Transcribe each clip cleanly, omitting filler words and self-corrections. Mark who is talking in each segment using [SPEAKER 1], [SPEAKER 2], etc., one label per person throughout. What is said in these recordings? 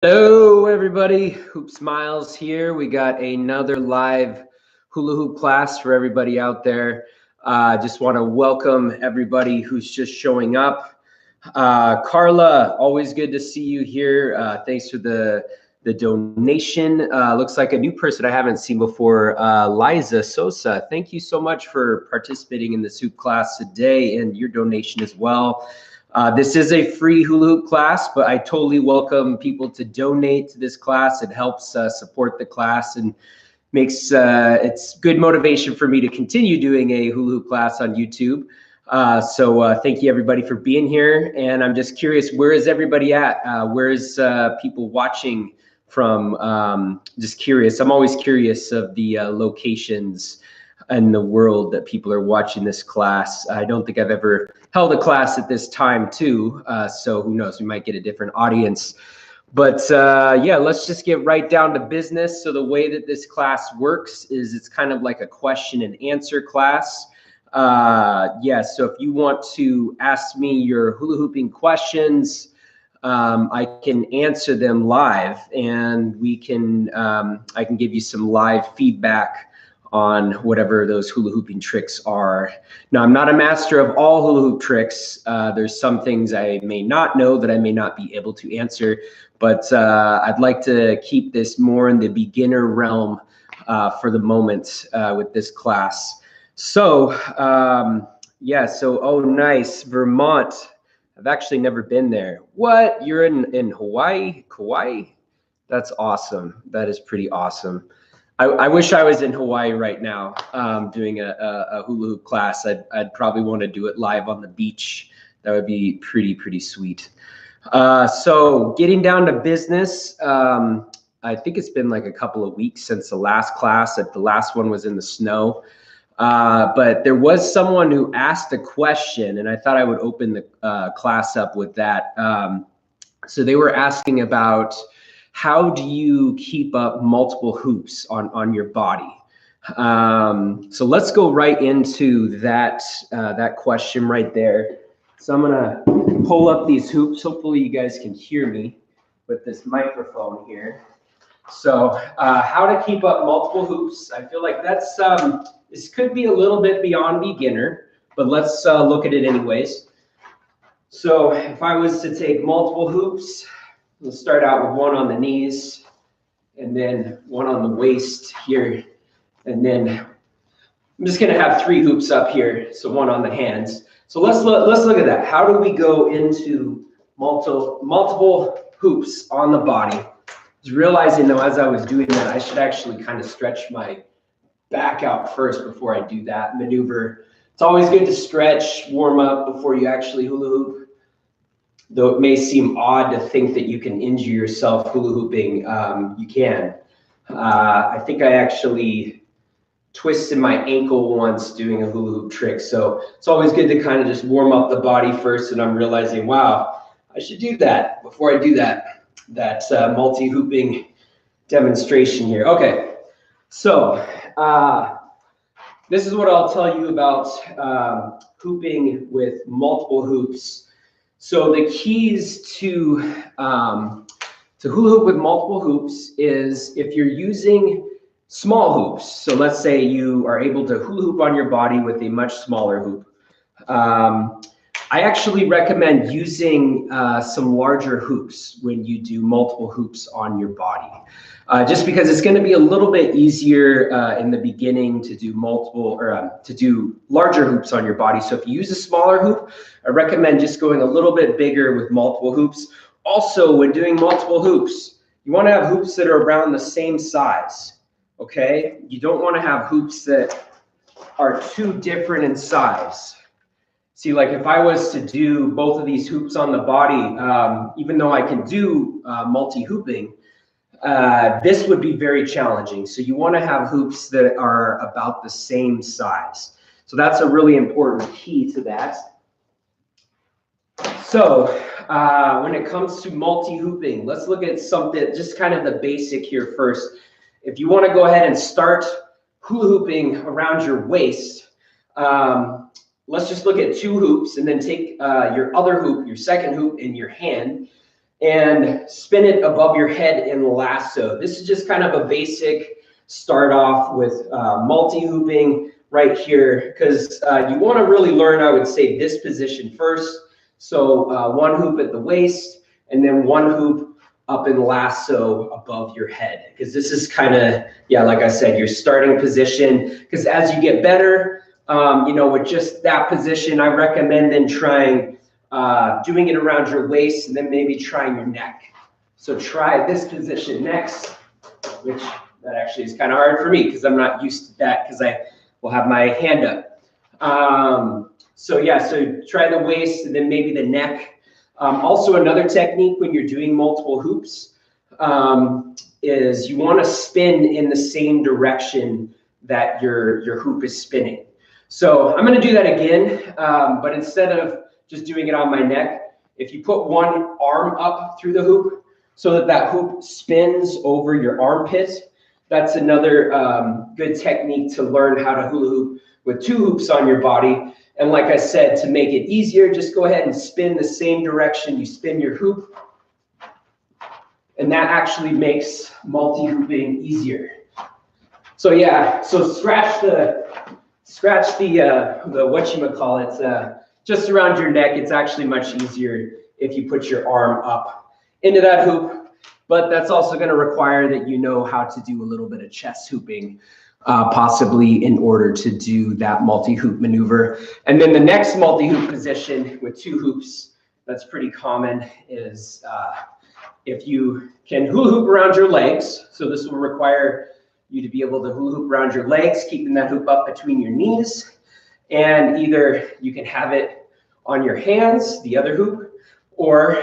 [SPEAKER 1] Hello, everybody. Hoopsmiles here. We got another live hula hoop class for everybody out there. Just want to welcome everybody who's just showing up. Carla, always good to see you here. Thanks for the donation. Looks like a new person I haven't seen before, Liza Sosa. Thank you so much for participating in this hoop class today and your donation as well. This is a free hula hoop class, but I totally welcome people to donate to this class. It helps support the class and makes it's good motivation for me to continue doing a hula hoop class on YouTube. So thank you everybody for being here. And I'm just curious, where is everybody at? Where's people watching from? Just curious. I'm always curious of the locations in the world that people are watching this class. I don't think I've ever held a class at this time too. So who knows, we might get a different audience. But yeah, let's just get right down to business. So the way that this class works is it's kind of like a question and answer class. Yeah, so if you want to ask me your hula hooping questions, I can answer them live, and we can I can give you some live feedback on whatever those hula hooping tricks are. Now, I'm not a master of all hula hoop tricks. There's some things I may not know that I may not be able to answer, but I'd like to keep this more in the beginner realm for the moment with this class. So yeah, so oh nice, Vermont. I've actually never been there. What? You're in Hawaii? Kauai? That's awesome. That is pretty awesome. I wish I was in Hawaii right now doing a hula hoop class. I'd probably want to do it live on the beach. That would be pretty sweet. So getting down to business, I think it's been like a couple of weeks since the last class. The last one was in the snow. But there was someone who asked a question, and I thought I would open the class up with that. So they were asking about, how do you keep up multiple hoops on your body? So let's go right into that question right there. So I'm gonna pull up these hoops. Hopefully you guys can hear me with this microphone here. So how to keep up multiple hoops. I feel like that's this could be a little bit beyond beginner, but let's look at it anyways. So if I was to take multiple hoops, we'll start out with one on the knees, and then one on the waist here, and then I'm just going to have three hoops up here, so one on the hands. So let's look at that. How do we go into multiple hoops on the body? I was realizing though, as I was doing that, I should actually kind of stretch my back out first before I do that maneuver. It's always good to stretch, warm up before you actually hula hoop. Though it may seem odd to think that you can injure yourself hula hooping, you can. I think I actually twisted my ankle once doing a hula hoop trick. So it's always good to kind of just warm up the body first. And I'm realizing, wow, I should do that before I do that multi-hooping demonstration here. Okay, so this is what I'll tell you about hooping with multiple hoops. So the keys to hula hoop with multiple hoops is if you're using small hoops. So let's say you are able to hula hoop on your body with a much smaller hoop. I actually recommend using some larger hoops when you do multiple hoops on your body. Just because it's going to be a little bit easier in the beginning to do to do larger hoops on your body. So if you use a smaller hoop, I recommend just going a little bit bigger with multiple hoops. Also, when doing multiple hoops, you want to have hoops that are around the same size, okay? You don't want to have hoops that are too different in size. See, like if I was to do both of these hoops on the body, even though I can do multi-hooping, this would be very challenging. So you want to have hoops that are about the same size. So that's a really important key to that. So when it comes to multi-hooping, let's look at something, just kind of the basic here first. If you want to go ahead and start hula hooping around your waist, let's just look at two hoops and then take your other hoop, your second hoop in your hand, and spin it above your head in lasso. This is just kind of a basic start off with multi-hooping right here, because you want to really learn, I would say, this position first. So one hoop at the waist, and then one hoop up in lasso above your head, because this is kind of, yeah, like I said, your starting position. Because as you get better, you know, with just that position, I recommend then trying doing it around your waist, and then maybe trying your neck. So try this position next, which that actually is kind of hard for me because I'm not used to that, because I will have my hand up. So yeah, so try the waist and then maybe the neck. Also, another technique when you're doing multiple hoops is you want to spin in the same direction that your hoop is spinning. So I'm going to do that again, but instead of just doing it on my neck, if you put one arm up through the hoop so that that hoop spins over your armpit, that's another good technique to learn how to hula hoop with two hoops on your body. And like I said, to make it easier, just go ahead and spin the same direction you spin your hoop. And that actually makes multi-hooping easier. So yeah, so scratch the whatchamacallit, just around your neck. It's actually much easier if you put your arm up into that hoop, but that's also going to require that you know how to do a little bit of chest hooping, possibly in order to do that multi-hoop maneuver. And then the next multi-hoop position with two hoops, that's pretty common, is if you can hula hoop around your legs. So this will require you to be able to hula hoop around your legs, keeping that hoop up between your knees. And either you can have it on your hands, the other hoop, or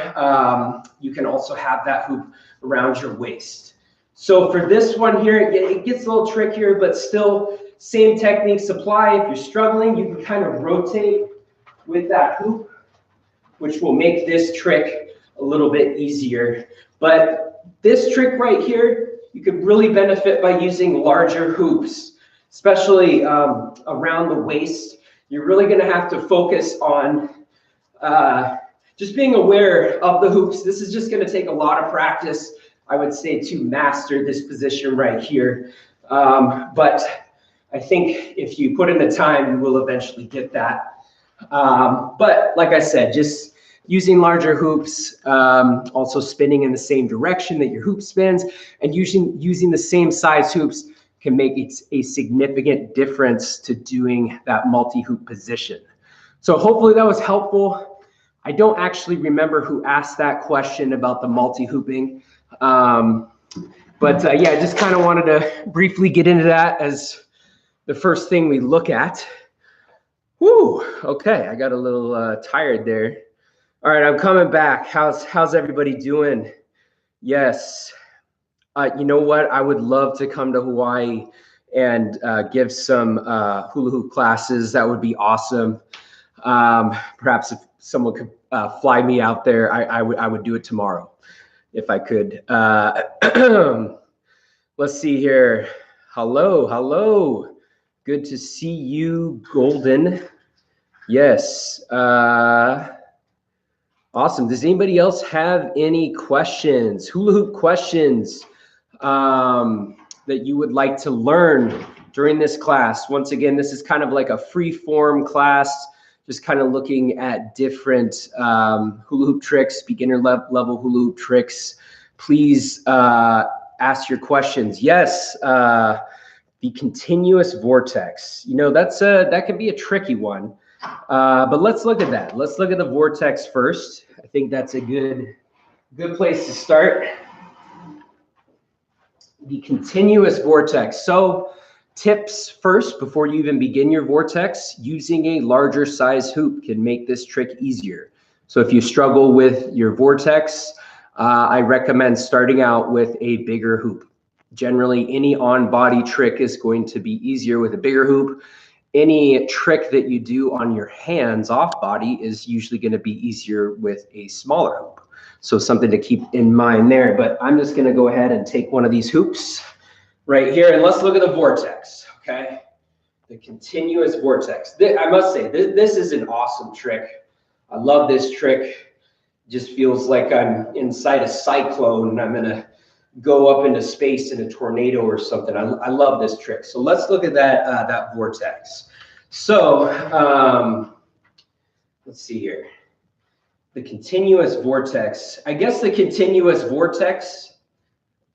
[SPEAKER 1] you can also have that hoop around your waist. So for this one here, it gets a little trickier, but still same techniques apply. If you're struggling, you can kind of rotate with that hoop, which will make this trick a little bit easier. But this trick right here, you could really benefit by using larger hoops, especially around the waist. You're really going to have to focus on just being aware of the hoops. This is just going to take a lot of practice, I would say, to master this position right here. But I think if you put in the time, you will eventually get that. But like I said, just using larger hoops, also spinning in the same direction that your hoop spins, and using the same size hoops can make a significant difference to doing that multi-hoop position. So hopefully that was helpful. I don't actually remember who asked that question about the multi-hooping. But yeah, I just kind of wanted to briefly get into that as the first thing we look at. Woo, okay, I got a little tired there. All right, I'm coming back. How's everybody doing? Yes. You know what? I would love to come to Hawaii and give some hula hoop classes. That would be awesome. Perhaps if someone could fly me out there, I would do it tomorrow if I could. Let's see here. Hello. Good to see you, Golden. Yes. Awesome. Does anybody else have any questions, hula hoop questions that you would like to learn during this class? Once again, this is kind of like a free form class, just kind of looking at different hula hoop tricks, beginner level hula hoop tricks. Please ask your questions. Yes, the continuous vortex. You know, that can be a tricky one. But let's look at that. Let's look at the vortex first. I think that's a good place to start. The continuous vortex. So tips first, before you even begin your vortex, using a larger size hoop can make this trick easier. So if you struggle with your vortex, I recommend starting out with a bigger hoop. Generally, any on-body trick is going to be easier with a bigger hoop. Any trick that you do on your hands off body is usually going to be easier with a smaller hoop. So something to keep in mind there. But I'm just going to go ahead and take one of these hoops right here, and let's look at the vortex, okay? The continuous vortex. I must say, this is an awesome trick. I love this trick. Just feels like I'm inside a cyclone and I'm gonna go up into space in a tornado or something. I love this trick. So let's look at that vortex. So let's see here. The continuous vortex. I guess the continuous vortex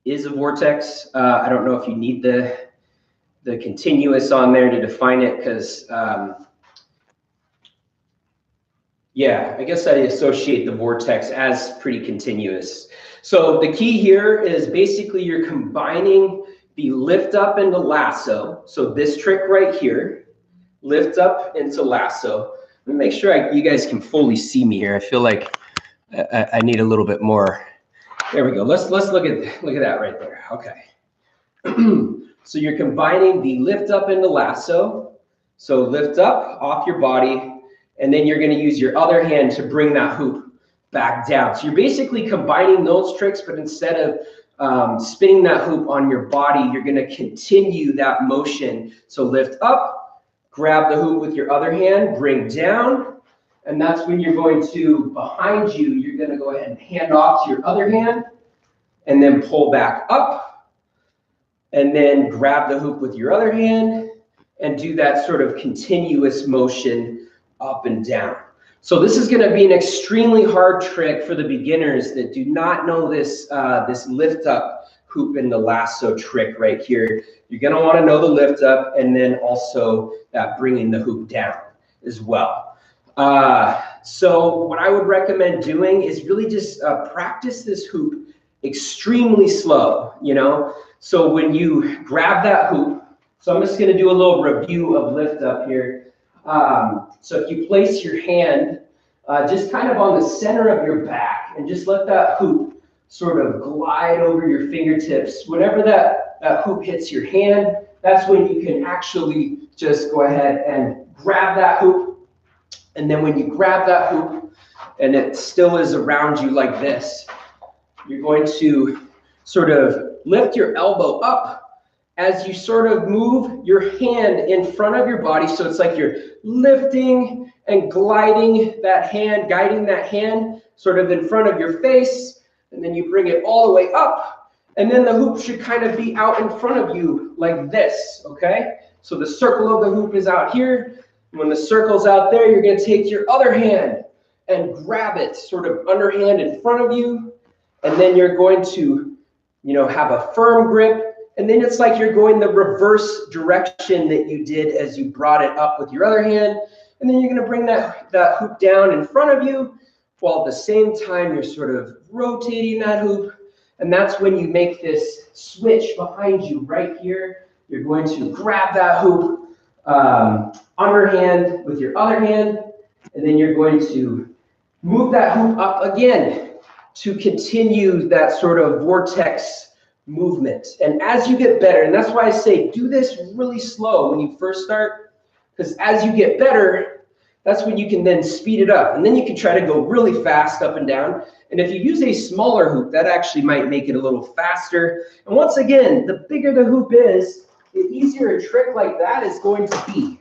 [SPEAKER 1] is a vortex. I don't know if you need the continuous on there to define it, because yeah, I guess I associate the vortex as pretty continuous. So the key here is basically you're combining the lift up and the lasso. So this trick right here, lift up into lasso. Let me make sure you guys can fully see me here. I feel like I need a little bit more. There we go. Let's look at that right there. Okay. So you're combining the lift up and the lasso. So lift up off your body, and then you're going to use your other hand to bring that hoop back down. So you're basically combining those tricks, but instead of spinning that hoop on your body, you're going to continue that motion. So lift up, grab the hoop with your other hand, bring down, and that's when you're going to, behind you, you're going to go ahead and hand off to your other hand, and then pull back up, and then grab the hoop with your other hand, and do that sort of continuous motion up and down. So this is going to be an extremely hard trick for the beginners that do not know this this lift up hoop and the lasso trick right here. You're going to want to know the lift up, and then also that bringing the hoop down as well. So what I would recommend doing is really just practice this hoop extremely slow, you know. So when you grab that hoop, so I'm just going to do a little review of lift up here. So if you place your hand just kind of on the center of your back and just let that hoop sort of glide over your fingertips, whenever that hoop hits your hand, that's when you can actually just go ahead and grab that hoop. And then when you grab that hoop and it still is around you like this, you're going to sort of lift your elbow up as you sort of move your hand in front of your body. So it's like you're lifting and gliding that hand, guiding that hand sort of in front of your face, and then you bring it all the way up, and then the hoop should kind of be out in front of you like this, okay? So the circle of the hoop is out here. When the circle's out there, you're going to take your other hand and grab it sort of underhand in front of you, and then you're going to, you know, have a firm grip. And then it's like you're going the reverse direction that you did as you brought it up with your other hand. And then you're going to bring that hoop down in front of you, while at the same time you're sort of rotating that hoop. And that's when you make this switch behind you right here. You're going to grab that hoop underhand with your other hand. And then you're going to move that hoop up again to continue that sort of vortex movement. And as you get better, and that's why I say do this really slow when you first start, because as you get better, that's when you can then speed it up, and then you can try to go really fast up and down. And if you use a smaller hoop, that actually might make it a little faster. And once again, the bigger the hoop is, the easier a trick like that is going to be.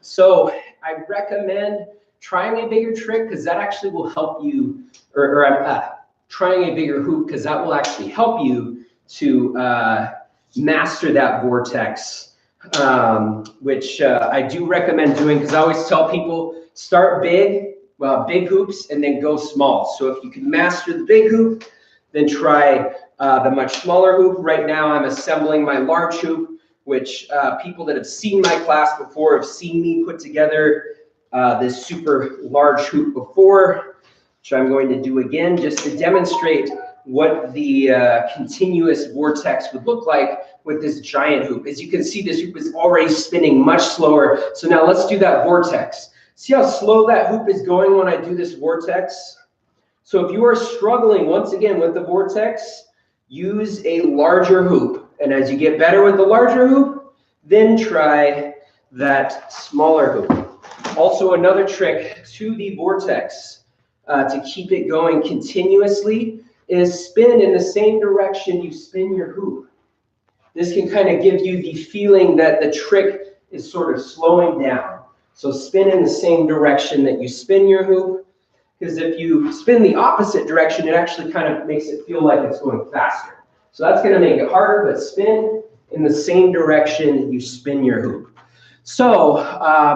[SPEAKER 1] So I recommend trying a bigger trick, because that actually will help you, trying a bigger hoop, because that will actually help you to master that vortex, which I do recommend doing, because I always tell people start big, big hoops, and then go small. So if you can master the big hoop, then try the much smaller hoop. Right now I'm assembling my large hoop, which people that have seen my class before have seen me put together this super large hoop before, which I'm going to do again just to demonstrate what the continuous vortex would look like with this giant hoop. As you can see, this hoop is already spinning much slower. So now let's do that vortex. See how slow that hoop is going when I do this vortex? So if you are struggling, once again, with the vortex, use a larger hoop. And as you get better with the larger hoop, then try that smaller hoop. Also, another trick to the vortex, to keep it going continuously, is spin in the same direction you spin your hoop. This can kind of give you the feeling that the trick is sort of slowing down. So spin in the same direction that you spin your hoop. because if you spin the opposite direction, it actually kind of makes it feel like it's going faster. So that's going to make it harder, but spin in the same direction you spin your hoop. So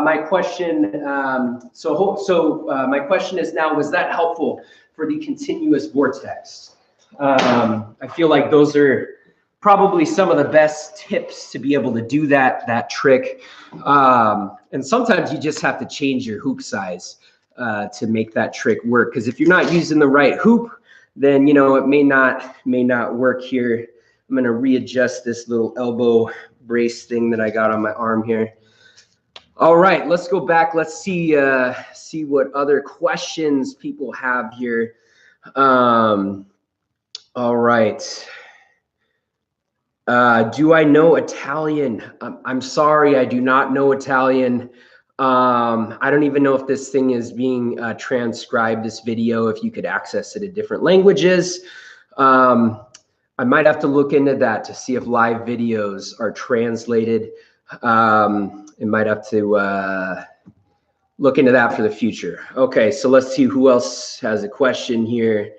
[SPEAKER 1] my question, my question is now, was that helpful for the continuous vortex? I feel like those are probably some of the best tips to be able to do that trick. And sometimes you just have to change your hoop size to make that trick work. Because if you're not using the right hoop, then it may not work here. I'm gonna readjust this little elbow brace thing that I got on my arm here. All right, let's go back. Let's see what other questions people have here. All right. Do I know Italian? I'm sorry, I do not know Italian. I don't even know if this thing is being transcribed, this video, if you could access it in different languages. I might have to look into that to see if live videos are translated. I might have to look into that for the future. Okay, so let's see who else has a question here.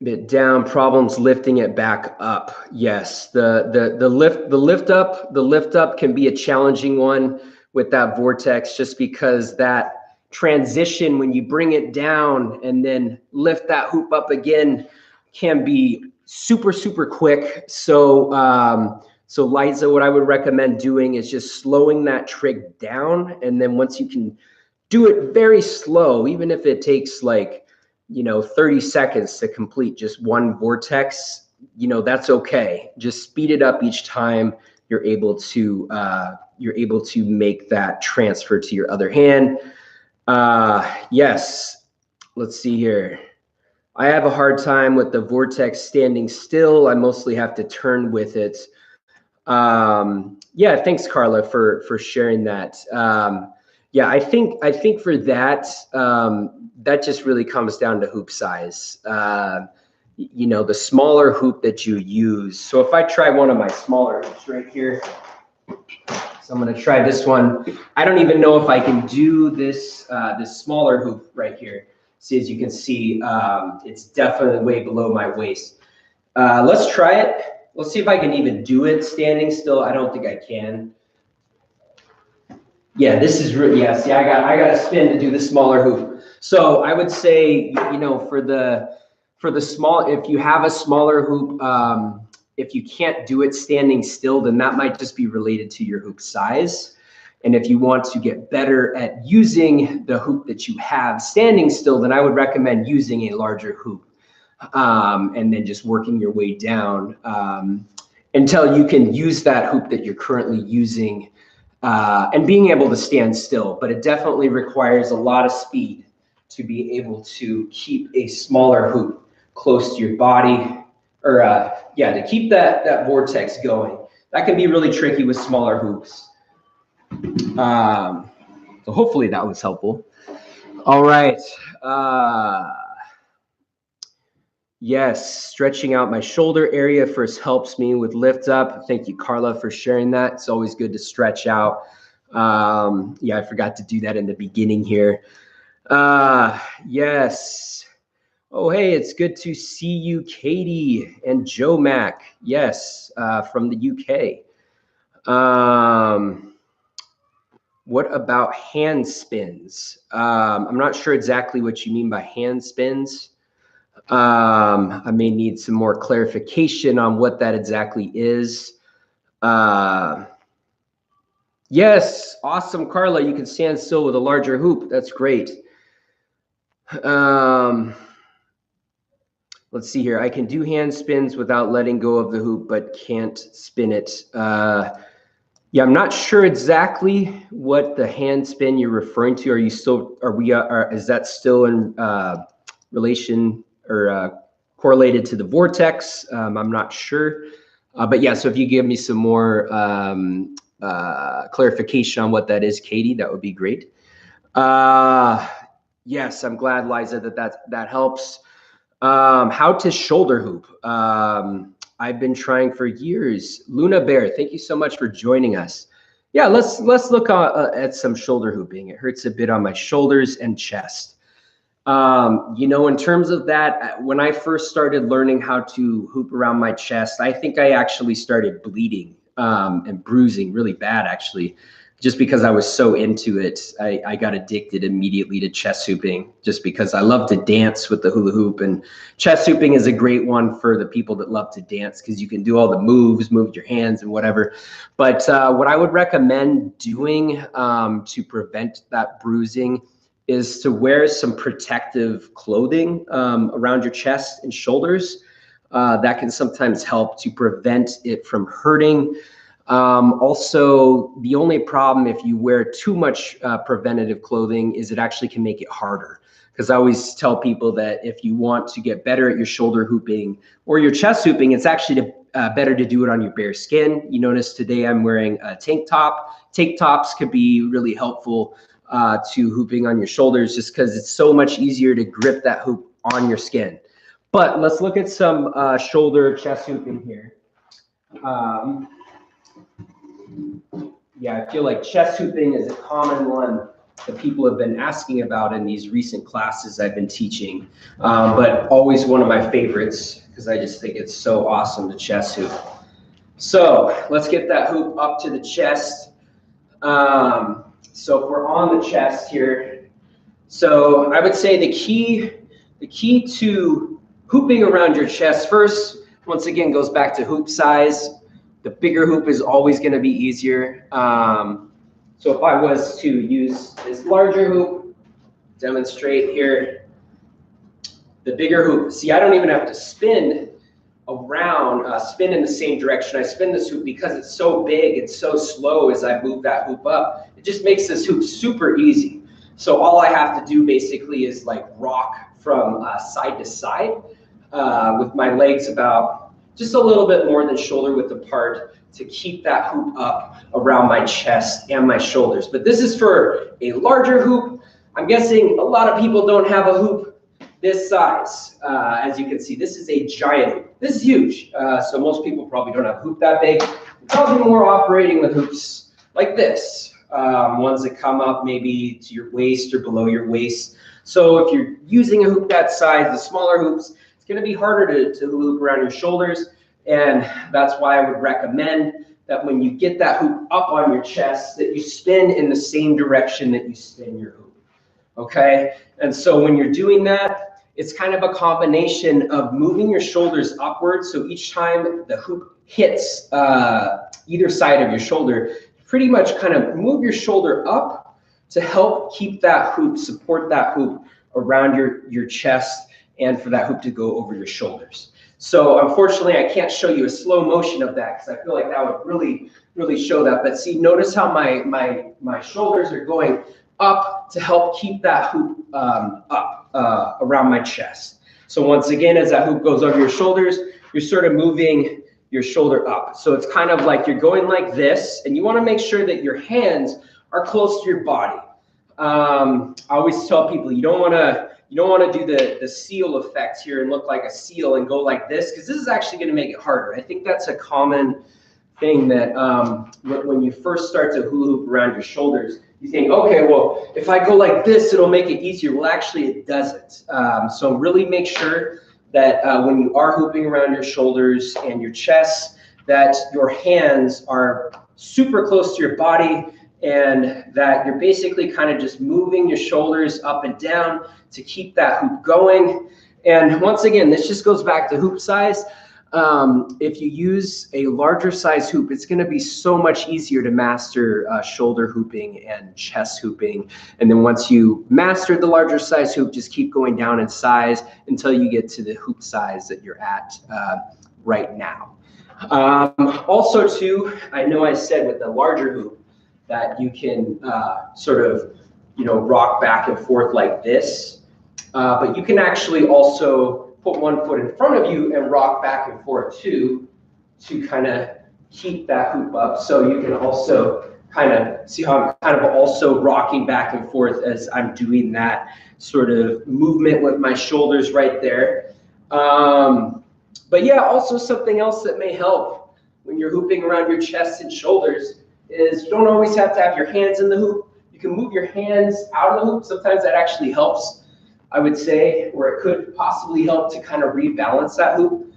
[SPEAKER 1] Bit down, problems lifting it back up. Yes, the lift up can be a challenging one with that vortex, just because that transition when you bring it down and then lift that hoop up again can be super quick. So Liza, what I would recommend doing is just slowing that trick down, and then once you can do it very slow, even if it takes like 30 seconds to complete just one vortex, that's okay. Just speed it up each time you're able to make that transfer to your other hand. Yes, let's see here. I have a hard time with the vortex standing still. I mostly have to turn with it. Yeah, thanks, Carla, for sharing that. Yeah, I think for that, that just really comes down to hoop size. The smaller hoop that you use. So if I try one of my smaller hoops right here, so I'm going to try this one. I don't even know if I can do this this smaller hoop right here. See, as you can see, it's definitely way below my waist. Let's try it. Let's see if I can even do it standing still. I don't think I can. Yeah, this is really, yeah, see, I got to spin to do the smaller hoop. So I would say, for the small, if you have a smaller hoop, if you can't do it standing still, then that might just be related to your hoop size. And if you want to get better at using the hoop that you have standing still, then I would recommend using a larger hoop. And then just working your way down until you can use that hoop that you're currently using and being able to stand still. But it definitely requires a lot of speed to be able to keep a smaller hoop close to your body, or to keep that vortex going. That can be really tricky with smaller hoops. So hopefully that was helpful. All right. Yes, stretching out my shoulder area first helps me with lift up. Thank you, Carla, for sharing that. It's always good to stretch out. Yeah, I forgot to do that in the beginning here. Yes. Oh, hey, it's good to see you, Katie and Joe Mac. Yes, from the UK. What about hand spins? I'm not sure exactly what you mean by hand spins. I may need some more clarification on what that exactly is. Yes, awesome, Carla. You can stand still with a larger hoop. That's great. Let's see here. I can do hand spins without letting go of the hoop, but can't spin it. Yeah, I'm not sure exactly what the hand spin you're referring to. Is that still in relation or correlated to the vortex? I'm not sure. But yeah, so if you give me some more clarification on what that is, Katie, that would be great. Yes, I'm glad, Liza, that helps. How to shoulder hoop. I've been trying for years. Luna Bear, thank you so much for joining us. Yeah, let's look at some shoulder hooping. It hurts a bit on my shoulders and chest. In terms of that, when I first started learning how to hoop around my chest, I think I actually started bleeding and bruising really bad, actually, just because I was so into it. I got addicted immediately to chest hooping just because I love to dance with the hula hoop, and chest hooping is a great one for the people that love to dance because you can do all the moves, move your hands and whatever. But what I would recommend doing to prevent that bruising is to wear some protective clothing around your chest and shoulders. That can sometimes help to prevent it from hurting. Also, the only problem if you wear too much preventative clothing is it actually can make it harder. Because I always tell people that if you want to get better at your shoulder hooping or your chest hooping, it's actually better to do it on your bare skin. You notice today I'm wearing a tank top. Tank tops could be really helpful to hooping on your shoulders just because it's so much easier to grip that hoop on your skin. But let's look at some shoulder chest hooping here. Yeah, I feel like chest hooping is a common one that people have been asking about in these recent classes I've been teaching, but always one of my favorites because I just think it's so awesome to chest hoop. So let's get that hoop up to the chest. So if we're on the chest here, so I would say the key to hooping around your chest first, once again, goes back to hoop size. The bigger hoop is always going to be easier. So if I was to use this larger hoop, demonstrate here, the bigger hoop. See, I don't even have to spin around, spin in the same direction. I spin this hoop because it's so big and so slow as I move that hoop up. It just makes this hoop super easy. So all I have to do basically is like rock from side to side with my legs about just a little bit more than shoulder width apart to keep that hoop up around my chest and my shoulders. But this is for a larger hoop. I'm guessing a lot of people don't have a hoop this size. As you can see, this is a giant hoop. This is huge. So most people probably don't have a hoop that big. You're probably more operating with hoops like this. Ones that come up maybe to your waist or below your waist. So if you're using a hoop that size, the smaller hoops, it's going to be harder to hoop around your shoulders. And that's why I would recommend that when you get that hoop up on your chest, that you spin in the same direction that you spin your hoop. Okay? And so when you're doing that, it's kind of a combination of moving your shoulders upwards. So each time the hoop hits either side of your shoulder, pretty much kind of move your shoulder up to help keep that hoop, support that hoop around your chest and for that hoop to go over your shoulders. So unfortunately, I can't show you a slow motion of that because I feel like that would really show that. But see, notice how my shoulders are going up to help keep that hoop up around my chest. So once again, as that hoop goes over your shoulders, you're sort of moving your shoulder up. So it's kind of like you're going like this, and you want to make sure that your hands are close to your body. I always tell people you don't want to do the seal effect here and look like a seal and go like this, because this is actually going to make it harder. I think that's a common thing that when you first start to hula hoop around your shoulders, you think, okay, well, if I go like this, it'll make it easier. Well, actually, it doesn't. So really make sure that when you are hooping around your shoulders and your chest, that your hands are super close to your body and that you're basically kind of just moving your shoulders up and down to keep that hoop going. And once again, this just goes back to hoop size. If you use a larger size hoop, it's going to be so much easier to master shoulder hooping and chest hooping. And then once you master the larger size hoop, just keep going down in size until you get to the hoop size that you're at right now. Also too, I know I said with the larger hoop that you can sort of, rock back and forth like this. But you can actually also put one foot in front of you and rock back and forth too, to kind of keep that hoop up. So you can also kind of see how I'm kind of also rocking back and forth as I'm doing that sort of movement with my shoulders right there. But yeah, also something else that may help when you're hooping around your chest and shoulders is you don't always have to have your hands in the hoop. You can move your hands out of the hoop. Sometimes that actually helps, I would say, or it could possibly help to kind of rebalance that hoop,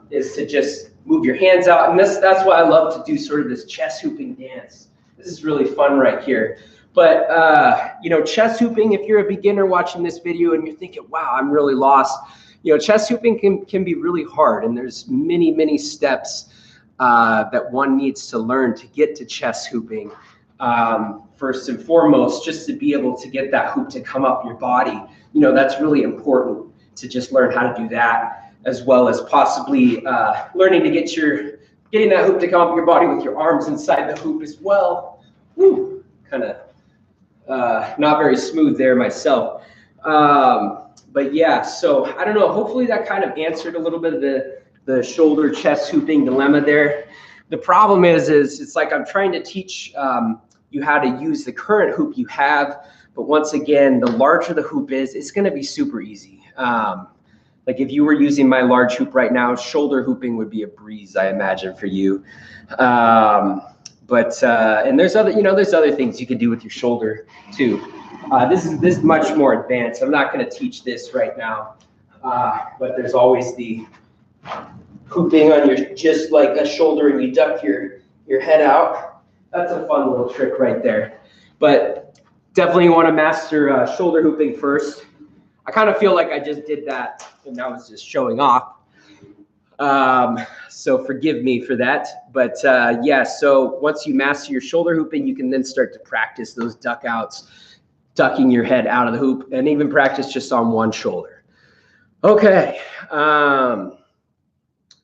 [SPEAKER 1] is to just move your hands out. And that's why I love to do sort of this chest hooping dance. This is really fun right here. But, you know, chest hooping, if you're a beginner watching this video and you're thinking, wow, I'm really lost, you know, chest hooping can be really hard. And there's many, many steps that one needs to learn to get to chest hooping. First and foremost, just to be able to get that hoop to come up your body. You know, that's really important to just learn how to do that, as well as possibly learning to getting that hoop to come up your body with your arms inside the hoop as well. Woo, kind of not very smooth there myself. But yeah, so I don't know, hopefully that kind of answered a little bit of the shoulder chest hooping dilemma there. The problem is it's like I'm trying to teach you how to use the current hoop you have, but once again, the larger the hoop is, it's going to be super easy. Like if you were using my large hoop right now, shoulder hooping would be a breeze, I imagine, for you. And there's other things you can do with your shoulder too. This is much more advanced. I'm not going to teach this right now, but there's always the hooping on your, just like a shoulder, and you duck your head out. That's a fun little trick right there. But definitely you want to master shoulder hooping first. I kind of feel like I just did that and that was just showing off. So forgive me for that. But yeah, so once you master your shoulder hooping, you can then start to practice those duck outs, ducking your head out of the hoop, and even practice just on one shoulder. Okay.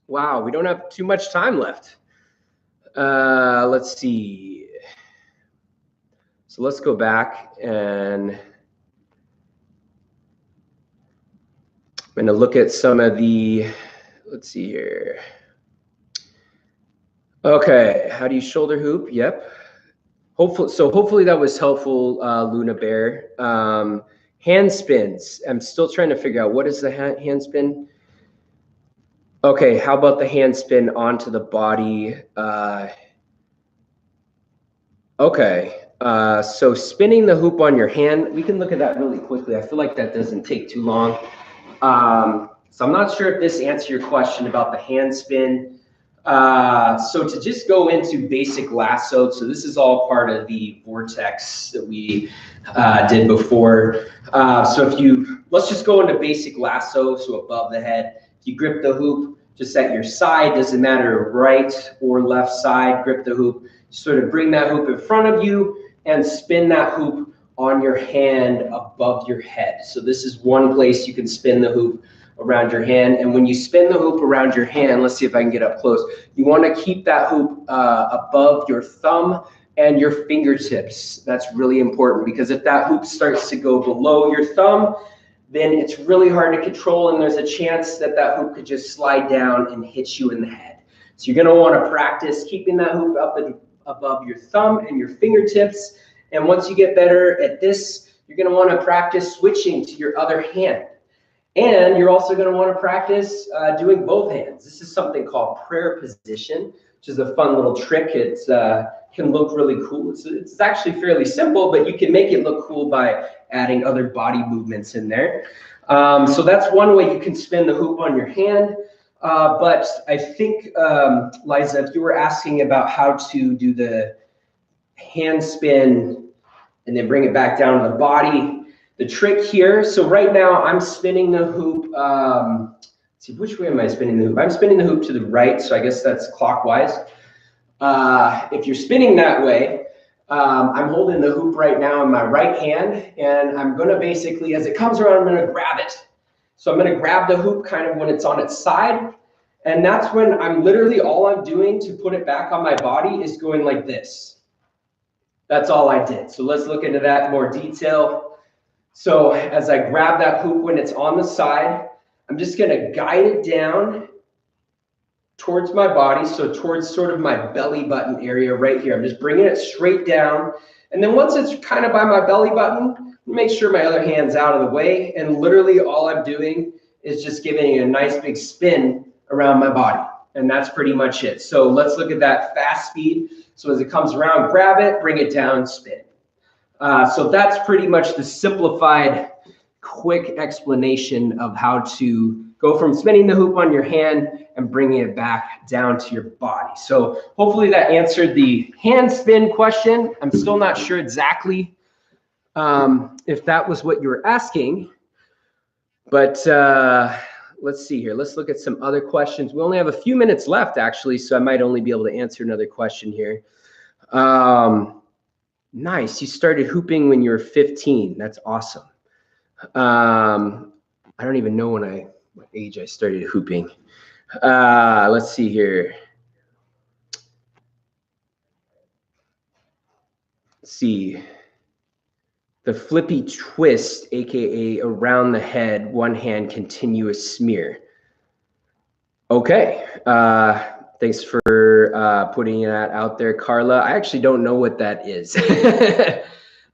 [SPEAKER 1] Wow, we don't have too much time left. Let's see. So let's go back and I'm going to look at some of the, let's see here. Okay, how do you shoulder hoop? Yep. Hopefully that was helpful, Luna Bear. Hand spins. I'm still trying to figure out what is the hand spin. Okay, how about the hand spin onto the body? Okay, so spinning the hoop on your hand, we can look at that really quickly. I feel like that doesn't take too long. So I'm not sure if this answers your question about the hand spin. So to just go into basic lasso, so this is all part of the Vortex that we did before. Let's just go into basic lasso, so above the head. You grip the hoop just at your side, doesn't matter right or left side, grip the hoop, sort of bring that hoop in front of you and spin that hoop on your hand above your head. So this is one place you can spin the hoop around your hand. And when you spin the hoop around your hand, let's see if I can get up close. You want to keep that hoop above your thumb and your fingertips. That's really important, because if that hoop starts to go below your thumb, then it's really hard to control, and there's a chance that that hoop could just slide down and hit you in the head. So you're going to want to practice keeping that hoop up above your thumb and your fingertips. And once you get better at this, you're going to want to practice switching to your other hand. And you're also going to want to practice doing both hands. This is something called prayer position, which is a fun little trick. It can look really cool. It's actually fairly simple, but you can make it look cool by adding other body movements in there. So that's one way you can spin the hoop on your hand. But I think, Liza, if you were asking about how to do the hand spin and then bring it back down to the body, the trick here, so right now I'm spinning the hoop, let's see, which way am I spinning the hoop? I'm spinning the hoop to the right, so I guess that's clockwise. If you're spinning that way, I'm holding the hoop right now in my right hand, and I'm going to basically, as it comes around, I'm going to grab it. So I'm going to grab the hoop kind of when it's on its side, and that's when I'm literally, all I'm doing to put it back on my body is going like this. That's all I did. So let's look into that in more detail. So as I grab that hoop when it's on the side, I'm just going to guide it down towards my body, so towards sort of my belly button area right here. I'm just bringing it straight down. And then once it's kind of by my belly button, make sure my other hand's out of the way. And literally all I'm doing is just giving it a nice big spin around my body. and that's pretty much it. So let's look at that fast speed. So as it comes around, grab it, bring it down, spin. So that's pretty much the simplified, quick explanation of how to go from spinning the hoop on your hand and bringing it back down to your body. So hopefully that answered the hand spin question. I'm still not sure exactly if that was what you were asking, but let's see here. Let's look at some other questions. We only have a few minutes left, actually, so I might only be able to answer another question here. Nice. You started hooping when you were 15. That's awesome. I don't even know what age I started hooping. Let's see here. Let's see. The flippy twist, aka around the head, one hand continuous smear. Okay. Thanks for putting that out there, Carla. I actually don't know what that is.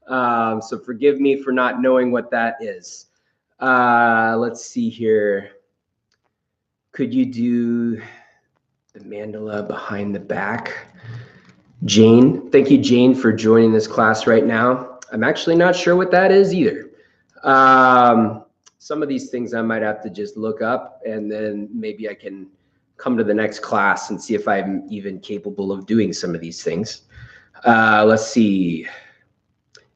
[SPEAKER 1] So forgive me for not knowing what that is. Let's see here. Could you do the mandala behind the back? Jane, thank you, Jane, for joining this class right now. I'm actually not sure what that is either. Some of these things I might have to just look up, and then maybe I can come to the next class and see if I'm even capable of doing some of these things. Let's see.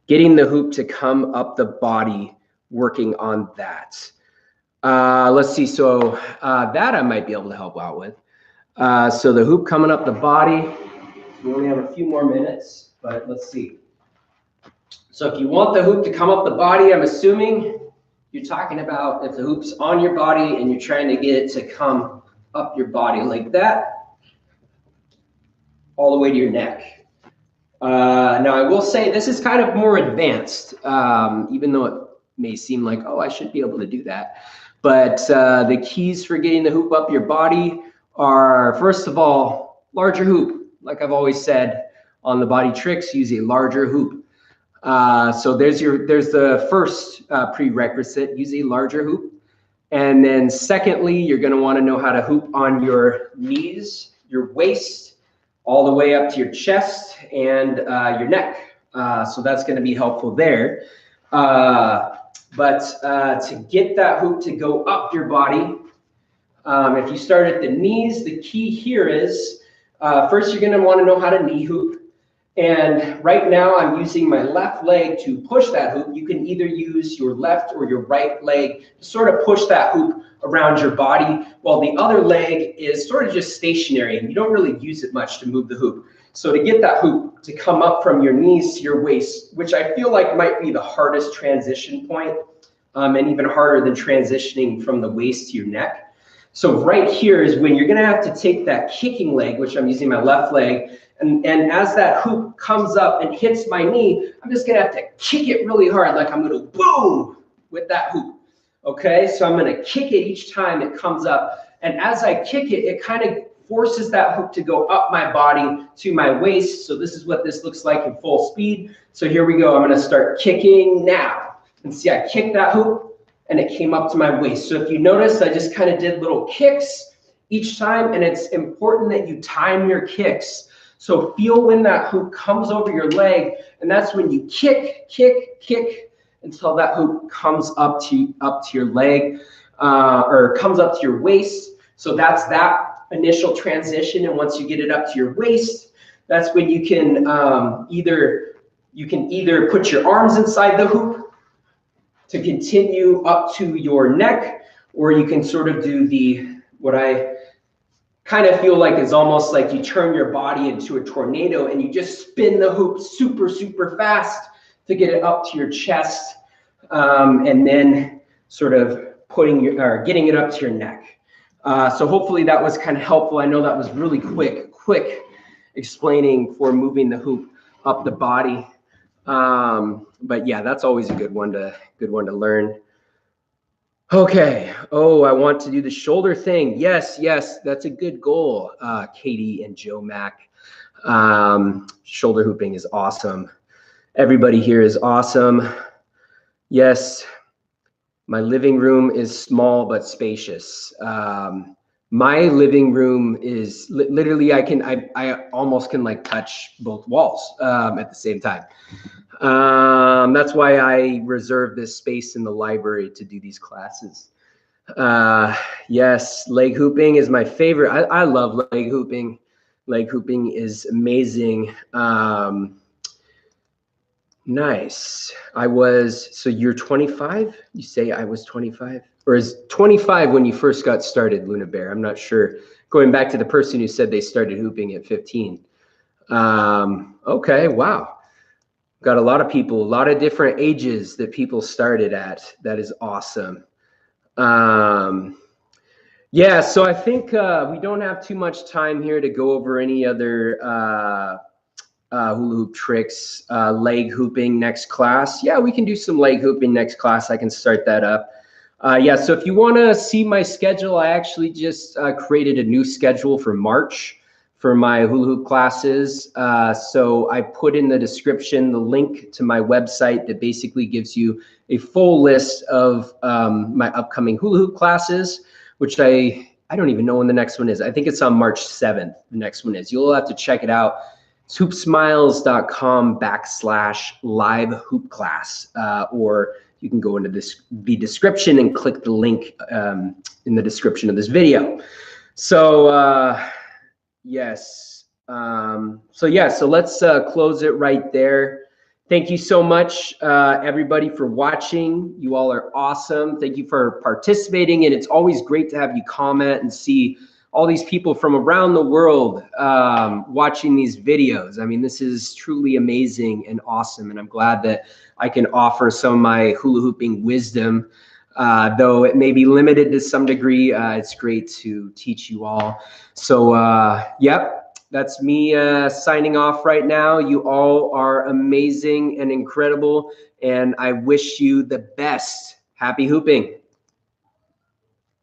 [SPEAKER 1] Getting the hoop to come up the body, working on that. Let's see. So that I might be able to help out with. So the hoop coming up the body. We only have a few more minutes, but let's see. So if you want the hoop to come up the body, I'm assuming you're talking about if the hoop's on your body and you're trying to get it to come up your body like that, all the way to your neck. Now I will say this is kind of more advanced, even though it may seem like, oh, I should be able to do that. But the keys for getting the hoop up your body are, first of all, larger hoop. Like I've always said on the body tricks, use a larger hoop. So there's the first prerequisite, use a larger hoop. And then secondly, you're going to want to know how to hoop on your knees, your waist, all the way up to your chest and your neck. So that's going to be helpful there. But to get that hoop to go up your body, if you start at the knees, the key here is first you're going to want to know how to knee hoop. And right now I'm using my left leg to push that hoop. You can either use your left or your right leg to sort of push that hoop around your body, while the other leg is sort of just stationary and you don't really use it much to move the hoop. So to get that hoop to come up from your knees to your waist, which I feel like might be the hardest transition point, and even harder than transitioning from the waist to your neck. So right here is when you're going to have to take that kicking leg, which I'm using my left leg, and as that hoop comes up and hits my knee, I'm just going to have to kick it really hard, like I'm going to boom with that hoop. Okay, so I'm going to kick it each time it comes up. And as I kick it, it kind of forces that hoop to go up my body to my waist. So this is what this looks like in full speed. So here we go. I'm going to start kicking now. And see, I kicked that hoop and it came up to my waist. So if you notice, I just kind of did little kicks each time. And it's important that you time your kicks. So feel when that hoop comes over your leg, and that's when you kick, kick, kick until that hoop comes up to your leg, or comes up to your waist. So that's that initial transition. And once you get it up to your waist, that's when you can either put your arms inside the hoop to continue up to your neck, or you can sort of do what I kind of feel like is almost like you turn your body into a tornado and you just spin the hoop super, super fast to get it up to your chest, and then sort of getting it up to your neck. So hopefully that was kind of helpful. I know that was really quick explaining for moving the hoop up the body. But yeah, that's always a good one to learn. Okay. Oh, I want to do the shoulder thing. Yes, that's a good goal, Katie and Joe Mack. Shoulder hooping is awesome. Everybody here is awesome. Yes, my living room is small but spacious. My living room is literally, I almost can like touch both walls at the same time. That's why I reserve this space in the library to do these classes. Yes, leg hooping is my favorite. I love leg hooping. Leg hooping is amazing. Nice. So you're 25? You say I was 25? Or is 25 when you first got started, Luna Bear? I'm not sure. Going back to the person who said they started hooping at 15. Okay, wow. Got a lot of people, a lot of different ages that people started at. That is awesome. Yeah, so I think we don't have too much time here to go over any other hula hoop tricks. Leg hooping next class. Yeah, we can do some leg hooping next class. I can start that up. Yeah, so if you want to see my schedule, I actually just created a new schedule for March for my hula hoop classes. So I put in the description the link to my website that basically gives you a full list of my upcoming hula hoop classes, which I don't even know when the next one is. I think it's on March 7th. The next one is. You'll have to check it out. It's hoopsmiles.com/live hoop class, or you can go into the description and click the link in the description of this video. So yes. So let's close it right there. Thank you so much, everybody, for watching. You all are awesome. Thank you for participating, and it's always great to have you comment and see all these people from around the world watching these videos. I mean, this is truly amazing and awesome, and I'm glad that I can offer some of my hula hooping wisdom. Though it may be limited to some degree, it's great to teach you all. So, yep, that's me signing off right now. You all are amazing and incredible, and I wish you the best. Happy hooping.